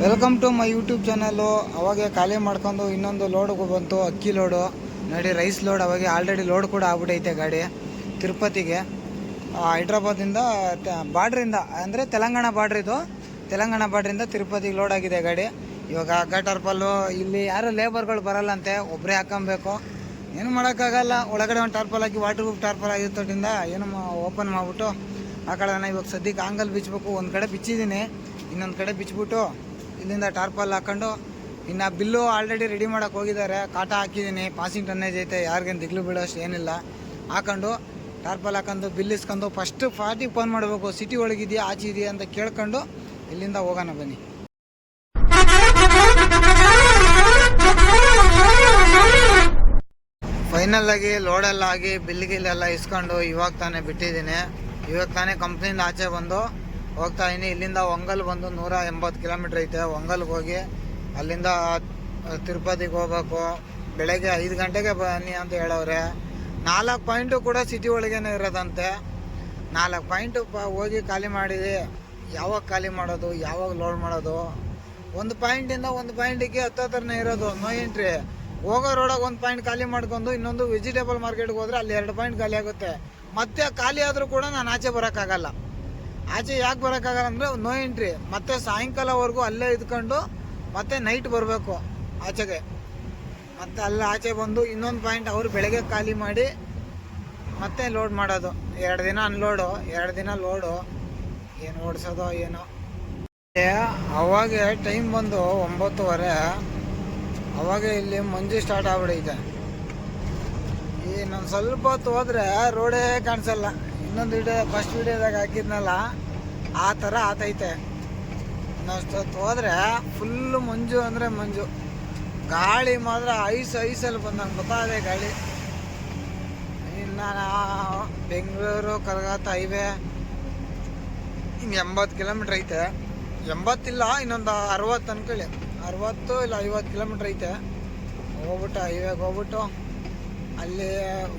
Welcome to my YouTube channel. ಅವಾಗೆ ಖಾಲಿ ಮಾಡ್ಕೊಂಡು ಇನ್ನೊಂದು ಲೋಡ್ಗೆ ಬಂತು, ಅಕ್ಕಿ ಲೋಡು ನೋಡಿ, ರೈಸ್ ಲೋಡ್. ಅವಾಗೆ ಆಲ್ರೆಡಿ ಲೋಡ್ ಕೂಡ ಆಗ್ಬಿಟ್ಟೈತೆ ಗಾಡಿ ತಿರುಪತಿಗೆ. ಹೈದ್ರಾಬಾದಿಂದ ಬಾರ್ಡ್ರಿಂದ ಅಂದರೆ ತೆಲಂಗಾಣ ಬಾರ್ಡ್ರ್, ಇದು ತೆಲಂಗಾಣ ಬಾರ್ಡ್ರಿಂದ ತಿರುಪತಿಗೆ ಲೋಡ್ ಆಗಿದೆ ಗಾಡಿ. ಇವಾಗ ಹಗ್ಗ ಟಾರ್ಪಲ್ಲು ಇಲ್ಲಿ ಯಾರು ಲೇಬರ್ಗಳು ಬರಲ್ಲಂತೆ, ಒಬ್ಬರೇ ಹಾಕೊಬೇಕು. ಏನು ಮಾಡೋಕ್ಕಾಗಲ್ಲ. ಒಳಗಡೆ ಒಂದು ಟಾರ್ಪಲ್ ಹಾಕಿ ವಾಟರ್ ಪ್ರೂಫ್ ಟಾರ್ಪಲ್ ಆಗಿರ್ತದಿಂದ ಏನು ಓಪನ್ ಮಾಡಿಬಿಟ್ಟು ಆ ಕಡೆ ಇವಾಗ ಸದ್ಯಕ್ಕೆ ಆಂಗಲ್ ಬಿಚ್ಚಬೇಕು. ಒಂದು ಕಡೆ ಬಿಚ್ಚಿದ್ದೀನಿ, ಇನ್ನೊಂದು ಕಡೆ ಬಿಚ್ಚಿಬಿಟ್ಟು ಇಲ್ಲಿಂದ ಟಾರ್ಪಲ್ ಹಾಕ್ಕೊಂಡು ಇನ್ನು ಬಿಲ್ಲು ಆಲ್ರೆಡಿ ರೆಡಿ ಮಾಡೋಕೆ ಹೋಗಿದ್ದಾರೆ. ಕಾಟ ಹಾಕಿದ್ದೀನಿ, ಪಾಸಿಂಗ್ ಟನ್ನೇಜ್ ಐತೆ, ಯಾರಿಗೇನು ದಿಗ್ಲು ಬೀಳೋಷ್ಟು ಏನಿಲ್ಲ. ಹಾಕೊಂಡು ಟಾರ್ಪಲ್ ಹಾಕೊಂಡು ಬಿಲ್ ಇಸ್ಕೊಂಡು ಫಸ್ಟ್ 40 ಫೋನ್ ಮಾಡಬೇಕು, ಸಿಟಿ ಒಳಗಿದೆಯಾ ಆಚೆ ಇದೆಯಾ ಅಂತ ಕೇಳ್ಕೊಂಡು ಇಲ್ಲಿಂದ ಹೋಗೋಣ ಬನ್ನಿ. ಫೈನಲ್ ಆಗಿ ಲೋಡೆಲ್ಲ ಆಗಿ ಬಿಲ್ಗಿಲ್ಲೆಲ್ಲ ಇಸ್ಕೊಂಡು ಇವಾಗ ತಾನೇ ಬಿಟ್ಟಿದ್ದೀನಿ. ಇವಾಗ ತಾನೇ ಕಂಪ್ನಿಯಿಂದ ಆಚೆ ಬಂದು ಹೋಗ್ತಾ ಇದ್ದೀನಿ. ಇಲ್ಲಿಂದ ಒಂಗಲ್ ಬಂದು 180 ಕಿಲೋಮೀಟ್ರ್ ಐತೆ. ಒಂಗಲ್ಗೆ ಹೋಗಿ ಅಲ್ಲಿಂದ ತಿರುಪತಿಗೆ ಹೋಗ್ಬೇಕು. ಬೆಳಗ್ಗೆ 5 ಗಂಟೆಗೆ ಬನ್ನಿ ಅಂತ ಹೇಳವ್ರೆ. 4 ಪಾಯಿಂಟು ಕೂಡ ಸಿಟಿ ಒಳಗೇನೆ ಇರೋದಂತೆ. 4 ಪಾಯಿಂಟು ಹೋಗಿ ಖಾಲಿ ಮಾಡಿದೆ. ಯಾವಾಗ ಖಾಲಿ ಮಾಡೋದು, ಯಾವಾಗ ಲೋಡ್ ಮಾಡೋದು? ಒಂದು ಪಾಯಿಂಟಿಂದ ಒಂದು ಪಾಯಿಂಟಿಗೆ ಹತ್ತತ್ರನೇ ಇರೋದು, ನೋ ಎಂಟ್ರಿ. ಹೋಗೋ ರೋಡಾಗ ಒಂದು ಪಾಯಿಂಟ್ ಖಾಲಿ ಮಾಡ್ಕೊಂಡು ಇನ್ನೊಂದು ವೆಜಿಟೇಬಲ್ ಮಾರ್ಕೆಟ್ಗೆ ಹೋದ್ರೆ ಅಲ್ಲಿ 2 ಪಾಯಿಂಟ್ ಖಾಲಿ ಆಗುತ್ತೆ. ಮತ್ತೆ ಖಾಲಿ ಆದರೂ ಕೂಡ ನಾನು ಆಚೆ ಬರೋಕ್ಕಾಗಲ್ಲ. ಆಚೆ ಯಾಕೆ ಬರೋಕ್ಕಾಗಲ್ಲ ಅಂದರೆ ನೋ ಎಂಟ್ರಿ. ಮತ್ತೆ ಸಾಯಂಕಾಲವರೆಗೂ ಅಲ್ಲೇ ಇದ್ಕೊಂಡು ಮತ್ತೆ ನೈಟ್ ಬರಬೇಕು ಆಚೆಗೆ. ಮತ್ತೆ ಅಲ್ಲೇ ಆಚೆ ಬಂದು ಇನ್ನೊಂದು ಪಾಯಿಂಟ್ ಅವರು ಬೆಳಗ್ಗೆ ಖಾಲಿ ಮಾಡಿ ಮತ್ತೆ ಲೋಡ್ ಮಾಡೋದು. 2 ದಿನ ಅನ್ಲೋಡು, 2 ದಿನ ಲೋಡು. ಏನು ಓಡಿಸೋದೋ ಏನೋ. ಅವಾಗೆ ಟೈಮ್ ಬಂದು 9:30. ಅವಾಗ ಇಲ್ಲಿ ಮಂಜು ಸ್ಟಾರ್ಟ್ ಆಗ್ಬಿಡೈತೆ. ಇನ್ನೊಂದು ಸ್ವಲ್ಪ ಹೊತ್ತು ಹೋದರೆ ರೋಡೇ ಕಾಣಿಸಲ್ಲ. ಇನ್ನೊಂದು ವಿಡಿಯೋ, ಫಸ್ಟ್ ವಿಡಿಯೋದಾಗ ಹಾಕಿದ್ನಲ್ಲ ಆ ಥರ ಆತೈತೆ. ಇನ್ನೊಂದು ಹೊತ್ತು ಹೋದರೆ ಫುಲ್ಲು ಮಂಜು ಅಂದರೆ ಮಂಜು. ಗಾಳಿ ಮಾತ್ರ ಐಸಲ್ಲಿ ಬಂದಂಗೆ ಗೊತ್ತಾದೆ ಗಾಳಿ. ಇನ್ನು ಬೆಂಗಳೂರು ಕಲ್ಕತ್ತಾ ಹೈವೇ ಇನ್ನು 80 ಕಿಲೋಮೀಟ್ರ್ ಐತೆ. 80 ಇಲ್ಲ, ಇನ್ನೊಂದು 60 ಅನ್ಕೊಳ್ಳಿ. 60 ಇಲ್ಲ 50 ಕಿಲೋಮೀಟ್ರ್ ಐತೆ. ಹೋಗ್ಬಿಟ್ಟು ಹೈವೇಗೆ ಹೋಗ್ಬಿಟ್ಟು ಅಲ್ಲಿ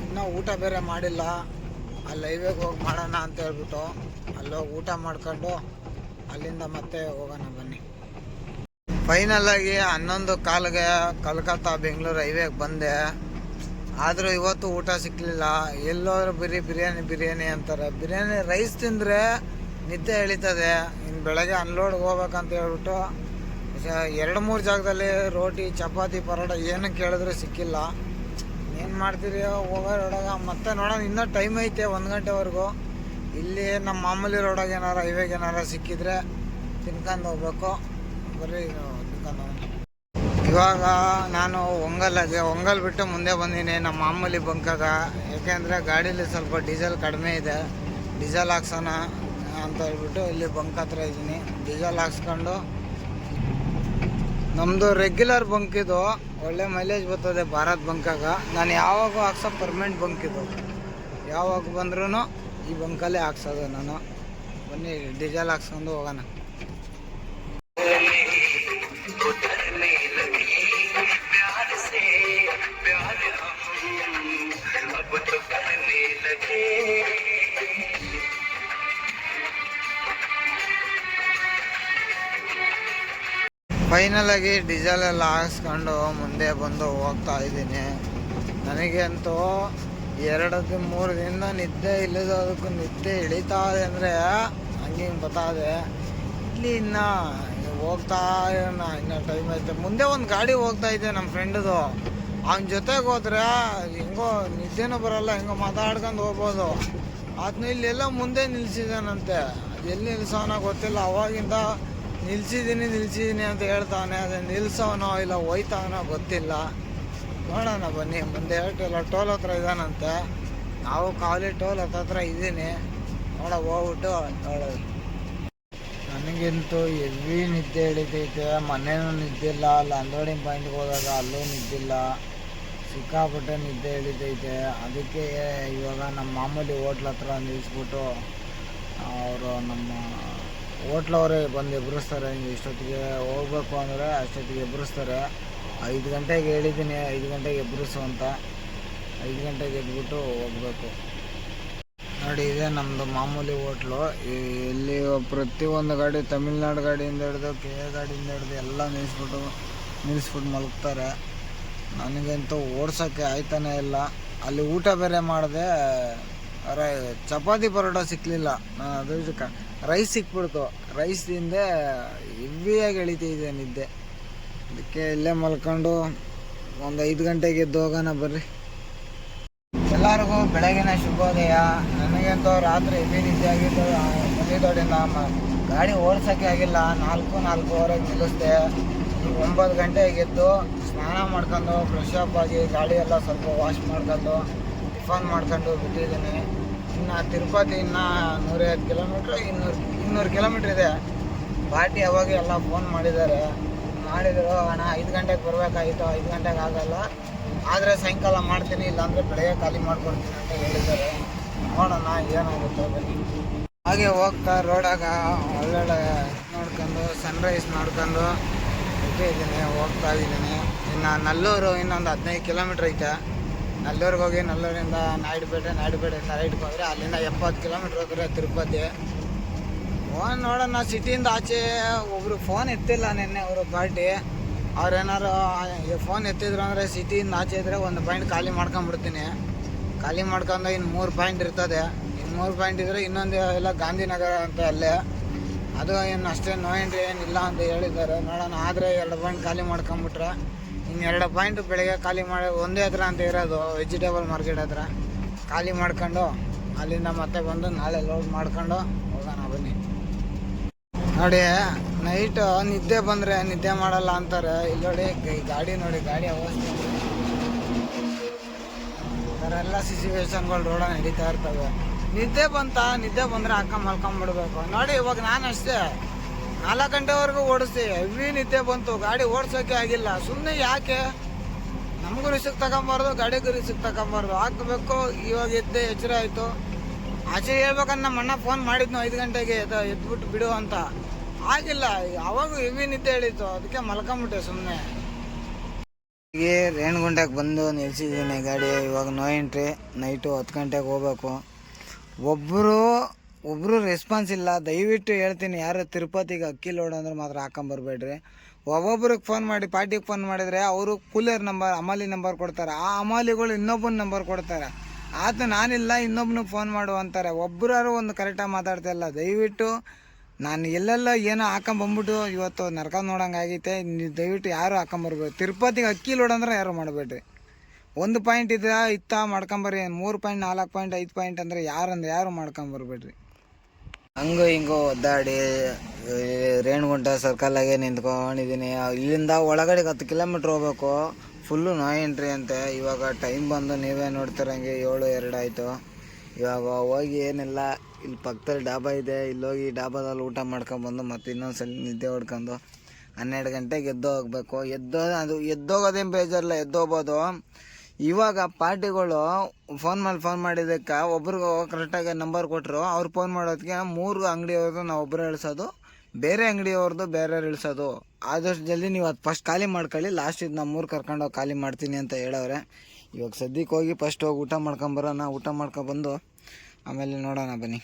ಇನ್ನೂ ಊಟ ಬೇರೆ ಮಾಡಿಲ್ಲ. ಅಲ್ಲಿ ಹೈವೇಗೆ ಹೋಗಿ ಮಾಡೋಣ ಅಂತ ಹೇಳ್ಬಿಟ್ಟು ಅಲ್ಲೋಗಿ ಊಟ ಮಾಡ್ಕೊಂಡು ಅಲ್ಲಿಂದ ಮತ್ತೆ ಹೋಗೋಣ ಬನ್ನಿ. ಫೈನಲಾಗಿ 11:15ಗೆ ಕಲ್ಕತ್ತಾ ಬೆಂಗಳೂರು ಹೈವೇಗೆ ಬಂದೆ. ಆದರೂ ಇವತ್ತು ಊಟ ಸಿಕ್ಕಲಿಲ್ಲ. ಎಲ್ಲೋದ್ರೂ ಬಿರಿಯಾನಿ ಅಂತಾರೆ. ಬಿರಿಯಾನಿ ರೈಸ್ ತಿಂದರೆ ನಿದ್ದೆ ಎಳಿತದೆ. ಇನ್ನು ಬೆಳಗ್ಗೆ ಅನ್ಲೋಡ್ಗೆ ಹೋಗ್ಬೇಕಂತ ಹೇಳ್ಬಿಟ್ಟು 2-3 ಜಾಗದಲ್ಲಿ ರೋಟಿ, ಚಪಾತಿ, ಪರೋಟ ಏನು ಕೇಳಿದ್ರೆ ಸಿಕ್ಕಿಲ್ಲ. ಏನು ಮಾಡ್ತೀರಿ ಹೋಗೋ ರೋಡಾಗ. ಮತ್ತೆ ನೋಡೋಣ, ಇನ್ನೂ ಟೈಮ್ ಐತೆ 1 ಗಂಟೆವರೆಗೂ. ಇಲ್ಲಿ ನಮ್ಮ ಮಾಮೂಲಿ ರೋಡಾಗ ಏನಾರು ಹೈವೇಗೆ ಏನಾರು ಸಿಕ್ಕಿದ್ರೆ ತಿನ್ಕೊಂಡು ಹೋಗ್ಬೇಕು. ಬರೀ ತಿನ್ಕೊಂಡು ಇವಾಗ ನಾನು ಒಂಗಲ್ ಬಿಟ್ಟು ಮುಂದೆ ಬಂದೀನಿ ನಮ್ಮ ಮಾಮೂಲಿ ಬಂಕಾಗ. ಯಾಕೆಂದರೆ ಗಾಡೀಲಿ ಸ್ವಲ್ಪ ಡೀಸೆಲ್ ಕಡಿಮೆ ಇದೆ. ಡೀಸೆಲ್ ಹಾಕ್ಸೋಣ ಅಂತ ಹೇಳ್ಬಿಟ್ಟು ಇಲ್ಲಿ ಬಂಕ್ ಹತ್ರ ಇದ್ದೀನಿ. ಡೀಸೆಲ್ ಹಾಕ್ಸ್ಕೊಂಡು ನಮ್ಮದು ರೆಗ್ಯುಲರ್ ಬಂಕ್ ಇದು, ಒಳ್ಳೆ ಮೈಲೇಜ್ ಬರ್ತದೆ ಭಾರತ್ ಬಂಕಾಗ. ನಾನು ಯಾವಾಗೂ ಹಾಕ್ಸೋ ಪರ್ಮನೆಂಟ್ ಬಂಕ್ ಇದು. ಯಾವಾಗ ಬಂದ್ರೂ ಈ ಬಂಕಲ್ಲೇ ಹಾಕ್ಸೋದು ನಾನು. ಬನ್ನಿ ಡೀಸೆಲ್ ಹಾಕ್ಸ್ಕೊಂಡು ಹೋಗೋಣ. ಫೈನಲಾಗಿ ಡೀಸೆಲ್ ಎಲ್ಲ ಹಾಕ್ಸ್ಕೊಂಡು ಮುಂದೆ ಬಂದು ಹೋಗ್ತಾ ಇದ್ದೀನಿ. ನನಗೆ ಅಂತೂ 2-3 ದಿನ ನಿದ್ದೆ ಇಲ್ಲದಕ್ಕೂ ನಿದ್ದೆ ಇಳಿತಾ ಇದೆ ಅಂದರೆ ಹಂಗೆ ಗೊತ್ತಾದೆ. ಇಲ್ಲಿ ಇನ್ನು ಹೋಗ್ತಾ ಇರೋಣ, ಇನ್ನೂ ಟೈಮ್ ಐತೆ. ಮುಂದೆ ಒಂದು ಗಾಡಿ ಹೋಗ್ತಾ ಇದೆ ನಮ್ಮ ಫ್ರೆಂಡದು. ಅವನ ಜೊತೆಗೆ ಹೋದ್ರೆ ಹೆಂಗೋ ನಿದ್ದೆನೂ ಬರೋಲ್ಲ, ಹೆಂಗೋ ಮಾತಾಡ್ಕೊಂಡು ಹೋಗ್ಬೋದು. ಅದನ್ನ ಇಲ್ಲೆಲ್ಲ ಮುಂದೆ ನಿಲ್ಸಿದಾನಂತೆ. ಅದು ಎಲ್ಲಿ ನಿಲ್ಸೋನ ಗೊತ್ತಿಲ್ಲ. ಅವಾಗಿಂದ ನಿಲ್ಸಿದ್ದೀನಿ ಅಂತ ಹೇಳ್ತಾನೆ. ಅದೇ ನಿಲ್ಸವನೋ ಇಲ್ಲ ಹೋಯ್ತಾವನೋ ಗೊತ್ತಿಲ್ಲ. ನೋಡೋಣ ಬನ್ನಿ. ಮುಂದೆ ಹೇಳ್ತಿಲ್ಲ, ಟೋಲ್ ಹತ್ರ ಇದ್ದಾನಂತೆ. ನಾವು ಕಾವಲಿ ಟೋಲ್ ಹತ್ರ ಇದ್ದೀನಿ. ಹೋಗ್ಬಿಟ್ಟು ನೋಡೋದು. ನನಗಂತೂ ಹೆವಿ ನಿದ್ದೆ ಹಿಡಿತೈತೆ. ಮನೇನೂ ನಿದ್ದಿಲ್ಲ, ಅಲ್ಲಿ ಅನ್ಲೋಡಿಂಗ್ ಪಾಯಿಂಟ್ಗೆ ಹೋದಾಗ ಅಲ್ಲೂ ನಿದ್ದಿಲ್ಲ. ಸಿಕ್ಕಾಪಟ್ಟೆ ನಿದ್ದೆ ಹಿಡಿತೈತೆ. ಅದಕ್ಕೆ ಇವಾಗ ನಮ್ಮ ಮಾಮೂಲಿ ಹೋಟ್ಲ್ ಹತ್ರ ನಿಲ್ಲಿಸ್ಬಿಟ್ಟು ಅವರು ನಮ್ಮ ಹೋಟ್ಲವರೇ ಬಂದು ಎಬ್ಬರಿಸ್ತಾರೆ. ಇಷ್ಟೊತ್ತಿಗೆ ಹೋಗ್ಬೇಕು ಅಂದರೆ ಅಷ್ಟೊತ್ತಿಗೆ ಎಬ್ಬರಿಸ್ತಾರೆ. 5 ಗಂಟೆಗೆ ಹೇಳಿದ್ದೀನಿ, 5 ಗಂಟೆಗೆ ಎಬ್ಬರಿಸು ಅಂತ. 5 ಗಂಟೆಗೆ ಎದ್ಬಿಟ್ಟು ಹೋಗ್ಬೇಕು. ನೋಡಿ ಇದೆ ನಮ್ಮದು ಮಾಮೂಲಿ ಹೋಟ್ಲು. ಇಲ್ಲಿ ಪ್ರತಿಯೊಂದು ಗಾಡಿ ತಮಿಳ್ನಾಡು ಗಾಡಿಯಿಂದ ಹಿಡಿದು ಗಾಡಿಯಿಂದ ಹಿಡಿದು ಎಲ್ಲ ನಿಲ್ಲಿಸ್ಬಿಟ್ಟು ಮಲಗ್ತಾರೆ. ನನಗಂತೂ ಓಡ್ಸೋಕ್ಕೆ ಆಯ್ತಾನೆ ಇಲ್ಲ. ಅಲ್ಲಿ ಊಟ ಬೇರೆ ಮಾಡಿದೆ, ಚಪಾತಿ ಪರೋಟ ಸಿಕ್ಕಲಿಲ್ಲ. ಅದಕ್ಕೆ ರೈಸ್ ಸಿಕ್ಬಿಡ್ತು. ರೈಸ್ ತಿಂದೆ ಹೆವಿಯಾಗಿ ಎಳಿತಿದೆ ನಿದ್ದೆ. ಅದಕ್ಕೆ ಇಲ್ಲೇ ಮಲ್ಕೊಂಡು ಒಂದು 5 ಗಂಟೆಗೆ ಎದ್ದು ಹೋಗೋಣ ಬರ್ರಿ. ಎಲ್ಲರಿಗೂ ಬೆಳಗಿನ ಶುಭೋದಯ. ನನಗಂತೂ ರಾತ್ರಿ ಹೆವಿ ನಿದ್ದೆ ಆಗಿದ್ದು ಬಂದಿದ್ದೋಡಿಂದ ಗಾಡಿ ಓಡ್ಸೋಕ್ಕೆ ಆಗಿಲ್ಲ. 4:30 ನಿಲ್ಲಿಸ್ದೆ. 9 ಗಂಟೆಗೆ ಎದ್ದು ಸ್ನಾನ ಮಾಡ್ಕೊಂಡು ಫ್ರೆಶ್ ಅಪ್ ಆಗಿ ಗಾಡಿ ಎಲ್ಲ ಸ್ವಲ್ಪ ವಾಶ್ ಮಾಡ್ಕೊಂಡು ಟಿಫನ್ ಮಾಡ್ಕೊಂಡು ಬಿಟ್ಟಿದ್ದೀನಿ. ಇನ್ನು ತಿರುಪತಿ ಇನ್ನೂ 150 ಕಿಲೋಮೀಟ್ರ್ 200 ಕಿಲೋಮೀಟ್ರ್ ಇದೆ. ಪಾರ್ಟಿ ಅವಾಗ ಎಲ್ಲ ಫೋನ್ ಮಾಡಿದರು. ಅಣ್ಣ 5 ಗಂಟೆಗೆ ಬರಬೇಕಾಗಿತ್ತು, 5 ಗಂಟೆಗೆ ಆಗಲ್ಲ, ಆದರೆ ಸಾಯಂಕಾಲ ಮಾಡ್ತೀನಿ, ಇಲ್ಲಾಂದರೆ ಬೆಳಗ್ಗೆ ಖಾಲಿ ಮಾಡ್ಕೊಡ್ತೀನಿ ಅಂತ ಹೇಳಿದ್ದಾರೆ. ನೋಡೋಣ ಏನಾಗುತ್ತೆ ಬನ್ನಿ. ಹಾಗೆ ಹೋಗ್ತಾ ರೋಡಾಗ ಒಳ್ಳೊಳ್ಳೆ ನೋಡ್ಕೊಂಡು ಸನ್ರೈಸ್ ನೋಡ್ಕೊಂಡು ಹೋಗ್ತಾ ಇದ್ದೀನಿ. ಇನ್ನು ನಲ್ಲೂರು ಇನ್ನೊಂದು 15 ಕಿಲೋಮೀಟ್ರ್ ಐತೆ. ನಲ್ಲೂರಿಗೆ ಹೋಗಿ ನಲ್ಲೂರಿಂದ ನಾಯ್ಡುಪೇಟೆಯಿಂದ ರೈಟ್ಗೆ ಹೋದರೆ ಅಲ್ಲಿಂದ 70 ಕಿಲೋಮೀಟ್ರ್ ಹೋದರೆ ತಿರುಪತಿ. ಫೋನ್ ನೋಡೋಣ. ಸಿಟಿಯಿಂದ ಆಚೆ ಒಬ್ಬರು ಫೋನ್ ಎತ್ತಿಲ್ಲ ನಿನ್ನೆ ಅವರು ಪಾರ್ಟಿ. ಅವ್ರೇನಾರು ಫೋನ್ ಎತ್ತಿದ್ರು ಅಂದರೆ ಸಿಟಿಯಿಂದ ಆಚೆ ಇದ್ದರೆ 1 ಪಾಯಿಂಟ್ ಖಾಲಿ ಮಾಡ್ಕೊಂಬಿಡ್ತೀನಿ. ಖಾಲಿ ಮಾಡ್ಕೊಂಡು ಇನ್ನು 3 ಪಾಯಿಂಟ್ ಇರ್ತದೆ. ಇನ್ನು 3 ಪಾಯಿಂಟ್ ಇದ್ದರೆ ಇನ್ನೊಂದು ಎಲ್ಲ ಗಾಂಧಿನಗರ ಅಂತ ಅಲ್ಲೇ, ಅದು ಏನು ಅಷ್ಟೇ ನೋ ಎಂಟ್ರಿ ಏನಿಲ್ಲ ಅಂತ ಹೇಳಿದ್ದಾರೆ. ನೋಡೋಣ. ಆದರೆ 2 ಪಾಯಿಂಟ್ ಖಾಲಿ ಮಾಡ್ಕೊಂಬಿಟ್ರೆ ಇನ್ನು 2 ಪಾಯಿಂಟ್ ಬೆಳಗ್ಗೆ ಖಾಲಿ ಮಾಡಿ ಒಂದೇ ಹತ್ರ ಅಂತ ಇರೋದು ವೆಜಿಟೇಬಲ್ ಮಾರ್ಕೆಟ್ ಹತ್ರ ಖಾಲಿ ಮಾಡ್ಕೊಂಡು ಅಲ್ಲಿಂದ ಮತ್ತೆ ಬಂದು ನಾಳೆ ಲೋಡ್ ಮಾಡ್ಕೊಂಡು ಹೋಗೋಣ ಬನ್ನಿ. ನೋಡಿ ನೈಟ್ ನಿದ್ದೆ ಬಂದರೆ ನಿದ್ದೆ ಮಾಡಲ್ಲ ಅಂತಾರೆ. ಇಲ್ಲಿ ನೋಡಿ ಗಾಡಿ ನೋಡಿ, ಗಾಡಿ ಅವಸ್ಥೆ ಈ ಥರ ಎಲ್ಲ ಸಿಚುವೇಶನ್ಗಳು ರೋಡ ನಡೀತಾ ಇರ್ತವೆ. ನಿದ್ದೆ ಬಂದರೆ ಮಲ್ಕೊಂಬಿಡ್ಬೇಕು. ನೋಡಿ ಇವಾಗ ನಾನು ಅಷ್ಟೇ 4 ಗಂಟೆವರೆಗೂ ಓಡಿಸಿ ಹೆವಿ ನಿದ್ದೆ ಬಂತು. ಗಾಡಿ ಓಡಿಸೋಕೆ ಆಗಿಲ್ಲ. ಸುಮ್ಮನೆ ಯಾಕೆ, ನಮಗೂ ರಿಸ್ಕ್ ತಗೊಂಬಾರ್ದು, ಗಾಡಿಗೂ ರಿಸ್ಕ್ ತಗೊಂಬಾರ್ದು, ಹಾಕಬೇಕು. ಇವಾಗ ಎಚ್ಚರ ಆಯಿತು. ಆಚೆ ಹೇಳ್ಬೇಕಂತ ನಮ್ಮ ಅಣ್ಣ ಫೋನ್ ಮಾಡಿದ್ನು 5 ಗಂಟೆಗೆ ಎದ್ಬಿಟ್ಟು ಬಿಡು ಅಂತ. ಆಗಿಲ್ಲ. ಅವಾಗ ಹೆವಿ ನಿದ್ದೆ ಹೇಳಿತ್ತು, ಅದಕ್ಕೆ ಮಲ್ಕೊಂಬಿಟ್ಟೆ ಸುಮ್ಮನೆ. ಹೀಗೆ ರೇಣುಗುಂಟೆಗೆ ಬಂದು ನಿಲ್ಸಿದ್ದೀನಿ ಗಾಡಿ. ಇವಾಗ ನೋ ಎಂಟ್ರಿ. ನೈಟು 10 ಗಂಟೆಗೆ ಹೋಗ್ಬೇಕು. ಒಬ್ಬರು ರೆಸ್ಪಾನ್ಸ್ ಇಲ್ಲ. ದಯವಿಟ್ಟು ಹೇಳ್ತೀನಿ, ಯಾರು ತಿರುಪತಿಗೆ ಅಕ್ಕಿ ಲೋಡ್ ಅಂದ್ರೆ ಮಾತ್ರ ಹಾಕೊಂಬರ್ಬೇಡ್ರಿ. ಒಬ್ಬೊಬ್ರಿಗೆ ಫೋನ್ ಮಾಡಿ ಪಾರ್ಟಿಗೆ ಫೋನ್ ಮಾಡಿದರೆ ಅವರು ಕೂಲರ್ ನಂಬರ್ ಅಮಾಲಿ ನಂಬರ್ ಕೊಡ್ತಾರೆ. ಆ ಅಮಾಲಿಗಳು ಇನ್ನೊಬ್ಬನ ನಂಬರ್ ಕೊಡ್ತಾರೆ. ಆತ ನಾನಿಲ್ಲ ಇನ್ನೊಬ್ಬನಿಗೆ ಫೋನ್ ಮಾಡು ಅಂತಾರೆ. ಒಬ್ಬರು ಒಂದು ಕರೆಕ್ಟಾಗಿ ಮಾತಾಡ್ತಾ ಇಲ್ಲ. ದಯವಿಟ್ಟು ನಾನು ಎಲ್ಲೆಲ್ಲ ಏನೋ ಹಾಕೊಂಬಂದ್ಬಿಟ್ಟು ಇವತ್ತು ನರ್ಕೊಂಡು ನೋಡೋಂಗೆ ಆಗೈತೆ. ನೀವು ದಯವಿಟ್ಟು ಯಾರು ಹಾಕೊಂಬರ್ಬೇಕು. ತಿರುಪತಿಗೆ ಅಕ್ಕಿ ಲೋಡ್ ಅಂದ್ರೆ ಯಾರು ಮಾಡಬೇಡ್ರಿ. 1 ಪಾಯಿಂಟ್ ಇತ್ತ ಮಾಡ್ಕೊಂಬರ್ರಿ. 3 ಪಾಯಿಂಟ್ 4 ಪಾಯಿಂಟ್ 5 ಪಾಯಿಂಟ್ ಅಂದರೆ ಯಾರು ಮಾಡ್ಕೊಂಬರ್ಬೇಡ್ರಿ. ಹಂಗೂ ಹಿಂಗೂ ಒದ್ದಾಡಿ ರೇಣುಗುಂಟ ಸರ್ಕಲಾಗೆ ನಿಂತ್ಕೊಂಡಿದ್ದೀನಿ. ಇಲ್ಲಿಂದ ಒಳಗಡೆ 10 ಕಿಲೋಮೀಟ್ರ್ ಹೋಗ್ಬೇಕು. ಫುಲ್ಲು ನೋ ಎಂಟ್ರಿ ಅಂತೆ. ಇವಾಗ ಟೈಮ್ ಬಂದು ನೀವೇ ನೋಡ್ತಿರಂಗೆ 7:02 ಆಯಿತು. ಇವಾಗ ಹೋಗಿ ಏನಿಲ್ಲ, ಇಲ್ಲಿ ಪಕ್ಕದಲ್ಲಿ ಡಾಬಾ ಇದೆ, ಇಲ್ಲೋಗಿ ಡಾಬಾದಲ್ಲಿ ಊಟ ಮಾಡ್ಕೊಂಬಂದು ಮತ್ತೆ ಇನ್ನೊಂದ್ಸಲ ನಿದ್ದೆ ಹೊಡ್ಕೊಂಡು 12 ಗಂಟೆಗೆ ಎದ್ದು ಹೋಗ್ಬೇಕು. ಎದ್ದೋಗೋದೇನು ಬೇಜಾರಿಲ್ಲ, ಎದ್ದೋಗ್ಬೋದು. ಇವಾಗ ಪಾರ್ಟಿಗಳು ಫೋನ್ ಮಾಡಿದ್ದಕ್ಕೆ ಒಬ್ರಿಗೆ ಕರೆಕ್ಟಾಗಿ ನಂಬರ್ ಕೊಟ್ಟರು. ಅವ್ರು ಫೋನ್ ಮಾಡೋದಕ್ಕೆ 3 ಅಂಗಡಿಯವ್ರದ್ದು ನಾವು ಒಬ್ಬರು ಇಳಿಸೋದು, ಬೇರೆ ಅಂಗಡಿಯವ್ರದ್ದು ಬೇರೆ ಇಳಿಸೋದು. ಆದಷ್ಟು ಜಲ್ದಿ ನೀವು ಅದು ಫಸ್ಟ್ ಖಾಲಿ ಮಾಡ್ಕೊಳ್ಳಿ, ಲಾಸ್ಟ್ ಇದು ನಮ್ಮೂರು ಕರ್ಕೊಂಡೋಗಿ ಖಾಲಿ ಮಾಡ್ತೀನಿ ಅಂತ ಹೇಳವ್ರೆ. ಇವಾಗ ಸದ್ಯಕ್ಕೆ ಹೋಗಿ ಫಸ್ಟ್ ಹೋಗಿ ಊಟ ಮಾಡ್ಕೊಂಬರೋಣ. ಊಟ ಮಾಡ್ಕೊಬಂದು ಆಮೇಲೆ ನೋಡೋಣ ಬನ್ನಿ.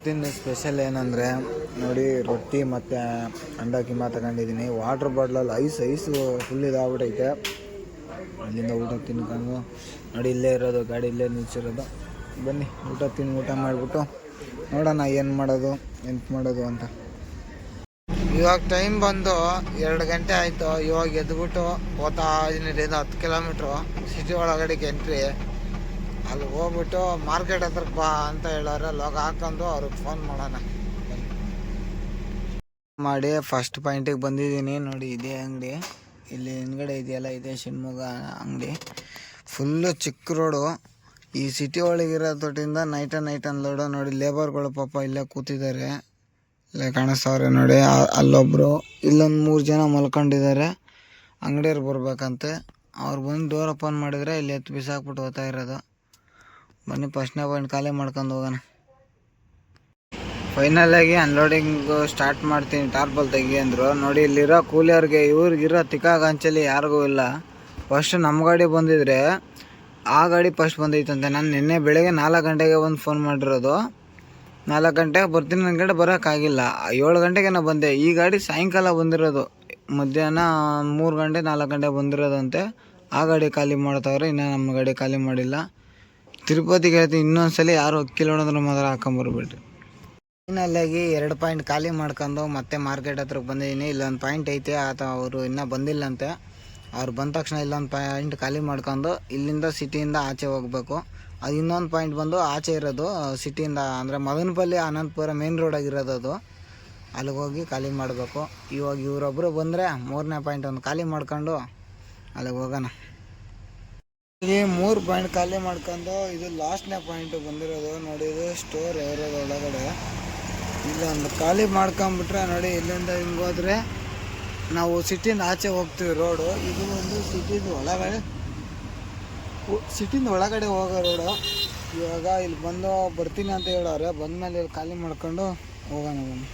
ಇವತ್ತಿನ ಸ್ಪೆಷಲ್ ಏನಂದರೆ ನೋಡಿ, ರೊಟ್ಟಿ ಮತ್ತು ಅಂಡ ಕಿಮ್ಮ ತಗೊಂಡಿದ್ದೀನಿ. ವಾಟ್ರ್ ಬಾಟ್ಲಲ್ಲಿ ಐಸು ಫುಲ್ ಇದಾಗ್ಬಿಟ್ಟೈತೆ. ಅಲ್ಲಿಂದ ಊಟ ತಿನ್ಕೊಂಡು ನೋಡಿ, ಇಲ್ಲೇ ಇರೋದು ಗಾಡಿ, ಇಲ್ಲೇ ನಿಲ್ಸಿರೋದು. ಬನ್ನಿ ಊಟ ಮಾಡಿಬಿಟ್ಟು ನೋಡೋಣ ಏನು ಮಾಡೋದು ಅಂತ. ಇವಾಗ ಟೈಮ್ ಬಂದು 2 ಗಂಟೆ ಆಯಿತು. ಇವಾಗ ಎದ್ಬಿಟ್ಟು ಹೋಗ್ತಾ ಇದೀನಿ. 10 ಕಿಲೋಮೀಟ್ರು ಸಿಟಿ ಒಳಗಡೆಗೆ ಎಂಟ್ರಿ. ಅಲ್ಲಿ ಹೋಗ್ಬಿಟ್ಟು ಮಾರ್ಕೆಟ್ ಹತ್ರಕ್ಕೆ ಬಾ ಅಂತ ಹೇಳೋರೆ. ಲೋಗ ಹಾಕೊಂಡು ಅವ್ರಿಗೆ ಫೋನ್ ಮಾಡೋಣ ಮಾಡಿ. ಫಸ್ಟ್ ಪಾಯಿಂಟಿಗೆ ಬಂದಿದ್ದೀನಿ ನೋಡಿ. ಇದೇ ಅಂಗಡಿ, ಇಲ್ಲಿ ಹಿಂದ್ಗಡೆ ಇದೆಯಲ್ಲ, ಇದೇ ಶಿವಮೊಗ್ಗ ಅಂಗಡಿ. ಫುಲ್ಲು ಚಿಕ್ಕ ರೋಡು. ಈ ಸಿಟಿ ಒಳಗಿರೋ ತೊಟ್ಟಿಂದ ನೈಟ್ ಅನ್ಲೋಡು. ನೋಡಿ ಲೇಬರ್ಗಳು ಪಾಪ ಇಲ್ಲೇ ಕೂತಿದ್ದಾರೆ, ಇಲ್ಲೇ ಕಾಣಿಸ್ತವ್ರೆ ನೋಡಿ. ಅಲ್ಲೊಬ್ಬರು, ಇಲ್ಲೊಂದು 3 ಜನ ಮಲ್ಕೊಂಡಿದ್ದಾರೆ. ಅಂಗಡಿಯವ್ರು ಬರ್ಬೇಕಂತೆ. ಅವ್ರು ಬಂದು ಡೋರ್ ಓಪನ್ ಮಾಡಿದರೆ ಇಲ್ಲಿ ಎತ್ತು ಬಿಸಾಕ್ಬಿಟ್ಟು ಹೋಗ್ತಾ ಇರೋದು. ಬನ್ನಿ ಫಸ್ಟ್ನೇ ಪಾಯಿಂಟ್ ಖಾಲಿ ಮಾಡ್ಕೊಂಡು ಹೋಗೋಣ. ಫೈನಲಾಗಿ ಅನ್ಲೋಡಿಂಗು ಸ್ಟಾರ್ಟ್ ಮಾಡ್ತೀನಿ. ಟಾರ್ಪಲ್ ತೆಗಿ ಅಂದರು. ನೋಡಿ ಇಲ್ಲಿರೋ ಕೂಲಿಯವ್ರಿಗೆ ಇವ್ರಿಗಿರೋ ತಿಕ್ಕಾಗಂಚಲಿ ಯಾರಿಗೂ ಇಲ್ಲ. ಫಸ್ಟ್ ನಮ್ಮ ಗಾಡಿ ಬಂದಿದ್ರೆ ಆ ಗಾಡಿ ಫಸ್ಟ್ ಬಂದೈತಂತೆ. ನಾನು ನಿನ್ನೆ ಬೆಳಗ್ಗೆ 4 ಗಂಟೆಗೆ ಒಂದು ಫೋನ್ ಮಾಡಿರೋದು. 4 ಗಂಟೆಗೆ ಬರ್ತೀನಿ ನನ್ನ ಕಡೆ ಬರೋಕ್ಕಾಗಿಲ್ಲ. 7 ಗಂಟೆಗೆ ನಾನು ಬಂದೆ. ಈ ಗಾಡಿ ಸಾಯಂಕಾಲ ಬಂದಿರೋದು, ಮಧ್ಯಾಹ್ನ 3 ಗಂಟೆ 4 ಗಂಟೆಗೆ ಬಂದಿರೋದಂತೆ. ಆ ಗಾಡಿ ಖಾಲಿ ಮಾಡ್ತಾವ್ರೆ, ಇನ್ನೂ ನಮ್ಮ ಗಾಡಿ ಖಾಲಿ ಮಾಡಿಲ್ಲ. ತಿರುಪತಿಗೆ ಹೇಳ್ತೀನಿ, ಇನ್ನೊಂದ್ಸಲ ಯಾರು ಅಕ್ಕಿ ನೋಡಿದ್ರೆ ಮಾತ್ರ ಹಾಕೊಂಬರ್ಬೇಡ್ರಿ. ಫೈನಲಾಗಿ 2 ಪಾಯಿಂಟ್ ಖಾಲಿ ಮಾಡ್ಕೊಂಡು ಮತ್ತೆ ಮಾರ್ಕೆಟ್ ಹತ್ರಕ್ಕೆ ಬಂದಿದ್ದೀನಿ. ಇಲ್ಲೊಂದು ಪಾಯಿಂಟ್ ಐತೆ, ಅವರು ಇನ್ನೂ ಬಂದಿಲ್ಲಂತೆ. ಅವ್ರು ಬಂದ ತಕ್ಷಣ ಇಲ್ಲೊಂದು ಪಾಯಿಂಟ್ ಖಾಲಿ ಮಾಡ್ಕೊಂಡು ಇಲ್ಲಿಂದ ಸಿಟಿಯಿಂದ ಆಚೆ ಹೋಗಬೇಕು. ಅದು ಇನ್ನೊಂದು ಪಾಯಿಂಟ್ ಬಂದು ಆಚೆ ಇರೋದು ಸಿಟಿಯಿಂದ, ಅಂದರೆ ಮದನಪಲ್ಲಿ ಅನಂತಪುರ ಮೇನ್ ರೋಡಾಗಿರೋದು ಅದು. ಅಲ್ಲಿಗೆ ಹೋಗಿ ಖಾಲಿ ಮಾಡಬೇಕು. ಇವಾಗ ಇವರೊಬ್ಬರು ಬಂದರೆ 3ನೇ ಪಾಯಿಂಟ್ ಒಂದು ಖಾಲಿ ಮಾಡ್ಕೊಂಡು ಅಲ್ಲಿಗೆ ಹೋಗೋಣ. ಈ 3 ಪಾಯಿಂಟ್ ಖಾಲಿ ಮಾಡ್ಕೊಂಡು ಇದು ಲಾಸ್ಟ್ನೇ ಪಾಯಿಂಟ್ ಬಂದಿರೋದು ನೋಡಿ. ಇದು ಸ್ಟೋರ್ ಇರೋದು ಒಳಗಡೆ. ಇಲ್ಲೊಂದು ಖಾಲಿ ಮಾಡ್ಕೊಂಬಿಟ್ರೆ ನೋಡಿ, ಇಲ್ಲಿಂದ ಹಿಂಗೆ ಹೋದರೆ ನಾವು ಸಿಟಿಯಿಂದ ಆಚೆ ಹೋಗ್ತೀವಿ ರೋಡು. ಇದು ಒಂದು ಸಿಟಿಯಿಂದ ಒಳಗಡೆ ಹೋಗೋ ರೋಡು. ಇವಾಗ ಇಲ್ಲಿ ಬಂದು ಬರ್ತೀನಿ ಅಂತ ಹೇಳೋರೆ. ಬಂದಮೇಲೆ ಇಲ್ಲಿ ಖಾಲಿ ಮಾಡ್ಕೊಂಡು ಹೋಗೋಣ ಬನ್ನಿ.